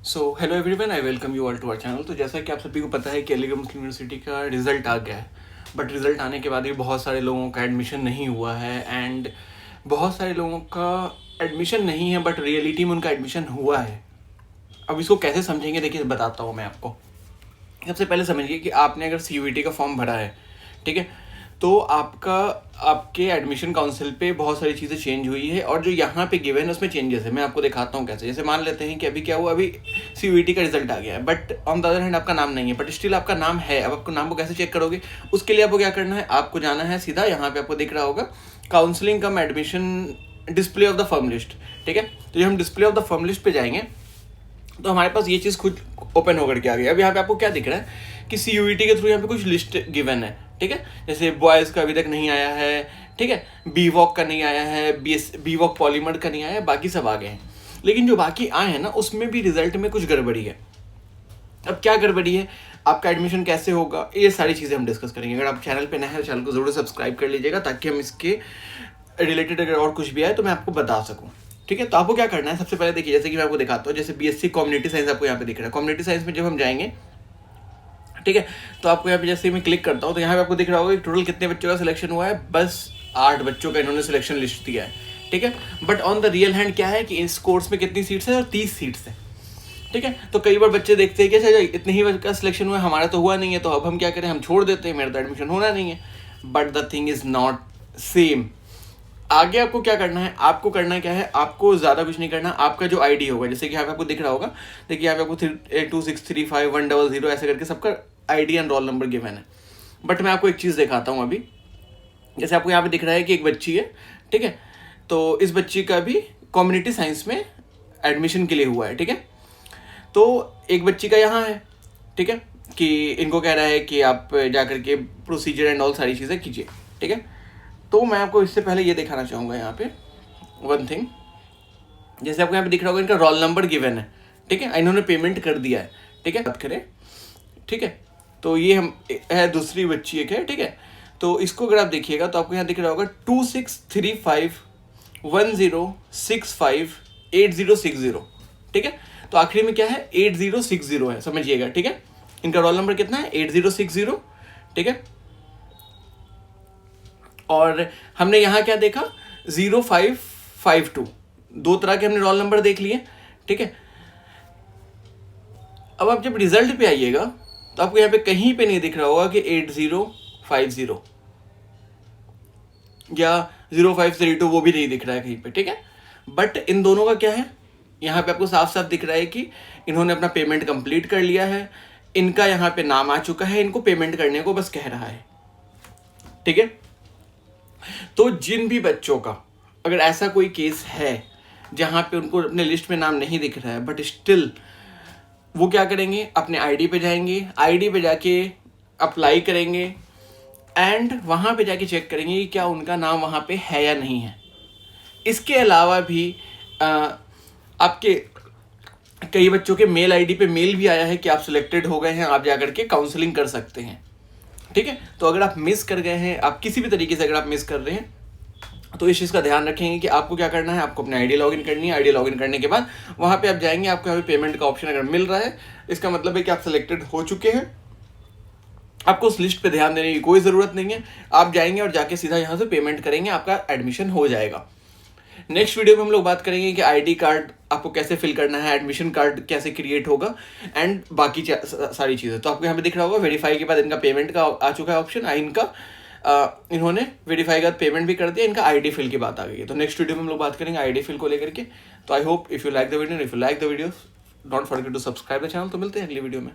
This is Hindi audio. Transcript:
So hello everyone, I welcome you all to our channel. तो जैसा कि आप सभी को पता है कि अलीगढ़ मुस्लिम यूनिवर्सिटी का रिज़ल्ट आ गया है, बट रिज़ल्ट आने के बाद भी बहुत सारे लोगों का एडमिशन नहीं हुआ है एंड बहुत सारे लोगों का एडमिशन नहीं है बट रियलिटी में उनका एडमिशन हुआ है। अब इसको कैसे समझेंगे, देखिए बताता हूँ मैं आपको। सबसे पहले समझिए कि आपने अगर CUET का फॉर्म भरा है, ठीक है, तो आपके एडमिशन काउंसिल पे बहुत सारी चीज़ें चेंज हुई है और जो यहाँ पे गिवन है उसमें चेंजेस है। मैं आपको दिखाता हूँ कैसे। जैसे मान लेते हैं कि अभी क्या हुआ, अभी CUET का रिजल्ट आ गया है but on the other hand आपका नाम नहीं है, बट स्टिल आपका नाम है। अब आपको नाम को कैसे चेक करोगे, उसके लिए आपको क्या करना है, आपको जाना है सीधा, यहाँ पे आपको दिख रहा होगा counselling come admission display of the firm list, ठीक है। तो जब हम display of the firm list पे जाएंगे तो हमारे पास ये चीज़ खुद ओपन होकर के आ गई। अब यहाँ पे आपको क्या दिख रहा है कि CUET के थ्रू यहाँ पे कुछ लिस्ट गिवन है, ठीक है। जैसे बॉयज़ का अभी तक नहीं आया है, ठीक है, BVOC का नहीं आया है, BVOC पॉलीमर का नहीं आया है, बाकी सब आ गए हैं। लेकिन जो बाकी आए हैं ना, उसमें भी रिजल्ट में कुछ गड़बड़ी है। अब क्या गड़बड़ी है, आपका एडमिशन कैसे होगा, ये सारी चीज़ें हम डिस्कस करेंगे। अगर आप चैनल पे नए हैं तो चैनल को ज़रूर सब्सक्राइब कर लीजिएगा ताकि हम इसके रिलेटेड अगर और कुछ भी आए तो मैं आपको बता सकूँ, ठीक है। तो आपको क्या करना है, सबसे पहले देखिए, जैसे कि मैं आपको दिखाता हूँ, जैसे BSc कम्युनिटी साइंस आपको यहाँ पे दिख रहा है। कम्युनिटी साइंस में जब हम जाएंगे, ठीक है, तो आपको यहाँ पे जैसे मैं क्लिक करता हूँ तो यहाँ पे आपको दिख रहा होगा कि टोटल कितने बच्चों का सिलेक्शन हुआ है। बस 8 बच्चों का इन्होंने सिलेक्शन लिस्ट दिया है, ठीक है। But on the real hand क्या है कि इस कोर्स में कितनी सीट्स है, और 30 सीट्स है, ठीक है। तो कई बार बच्चे देखते हैं कि अच्छा इतने ही का सिलेक्शन हुआ है, हमारा तो हुआ नहीं है, तो अब हम क्या करें, हम छोड़ देते हैं, मेरा तो एडमिशन होना नहीं है। But the thing is not same. आगे आपको क्या करना है, आपको करना क्या है, आपको ज़्यादा कुछ नहीं करना। आपका जो ID होगा, जैसे कि यहाँ पे आपको दिख रहा होगा, देखिए यहाँ पे आपको 2635 ऐसे करके सबका ID and roll number given है। बट मैं आपको एक चीज़ दिखाता हूँ अभी। जैसे आपको यहाँ पे दिख रहा है कि एक बच्ची है, ठीक है, तो इस बच्ची का भी कम्युनिटी साइंस में एडमिशन के लिए हुआ है, ठीक है। तो एक बच्ची का यहाँ है, ठीक है, कि इनको कह रहा है कि आप जा करके प्रोसीजर एंड ऑल सारी चीज़ें कीजिए, ठीक है। तो मैं आपको इससे पहले ये दिखाना चाहूँगा यहाँ पे वन थिंग। जैसे आपको यहाँ पे दिख रहा होगा इनका रोल नंबर गिवन है, ठीक है, इन्होंने पेमेंट कर दिया है, ठीक है। बात करें, ठीक है, तो ये हम है दूसरी बच्ची एक है, ठीक है। तो इसको अगर आप देखिएगा तो आपको यहाँ दिख रहा होगा 263510658060, ठीक है। तो आखिरी में क्या है, 8060 है, समझिएगा, ठीक है। इनका रोल नंबर कितना है, 8060, ठीक है। और हमने यहाँ क्या देखा, 0552, 2 तरह के हमने रोल नंबर देख लिए, ठीक है। अब आप जब रिजल्ट पे आइएगा तो आपको यहाँ पे कहीं पे नहीं दिख रहा होगा कि 8050 या 0532, वो भी नहीं दिख रहा है कहीं पे, ठीक है। बट इन दोनों का क्या है, यहाँ पे आपको साफ साफ दिख रहा है कि इन्होंने अपना पेमेंट कंप्लीट कर लिया है, इनका यहाँ पे नाम आ चुका है, इनको पेमेंट करने को बस कह रहा है, ठीक है। तो जिन भी बच्चों का अगर ऐसा कोई केस है जहाँ पे उनको अपने लिस्ट में नाम नहीं दिख रहा है बट स्टिल वो क्या करेंगे, अपने ID पे जाएंगे, ID पे जाके अप्लाई करेंगे एंड वहाँ पे जाके चेक करेंगे कि क्या उनका नाम वहाँ पे है या नहीं है। इसके अलावा भी आपके कई बच्चों के मेल ID पे मेल भी आया है कि आप सिलेक्टेड हो गए हैं, आप जा करके काउंसलिंग कर सकते हैं, ठीक है। तो अगर आप मिस कर गए हैं, आप किसी भी तरीके से अगर आप मिस कर रहे हैं तो इस चीज़ का ध्यान रखेंगे कि आपको क्या करना है, आपको अपनी ID लॉगिन करनी है। ID लॉगिन करने के बाद वहाँ पे आप जाएंगे, आपको यहाँ पे पेमेंट का ऑप्शन अगर मिल रहा है, इसका मतलब है कि आप सिलेक्टेड हो चुके हैं। आपको उस लिस्ट पे ध्यान देने की कोई ज़रूरत नहीं है, आप जाएंगे और जाके सीधा यहाँ से पेमेंट करेंगे, आपका एडमिशन हो जाएगा। नेक्स्ट वीडियो में हम लोग बात करेंगे कि ID कार्ड आपको कैसे फिल करना है, एडमिशन कार्ड कैसे क्रिएट होगा एंड बाकी सारी चीज़ें। तो आपको यहाँ पे दिख रहा होगा वेरीफाई के बाद इनका पेमेंट का आ चुका है ऑप्शन, इन्होंने वेरीफाई के बाद पेमेंट भी कर दिया, इनका ID फिल की बात आ गई है। तो नेक्स्ट वीडियो में हम लोग बात करेंगे ID फिल को लेकर के। तो I hope if you like the video, don't forget to subscribe the channel. तो मिलते हैं अगली वीडियो में।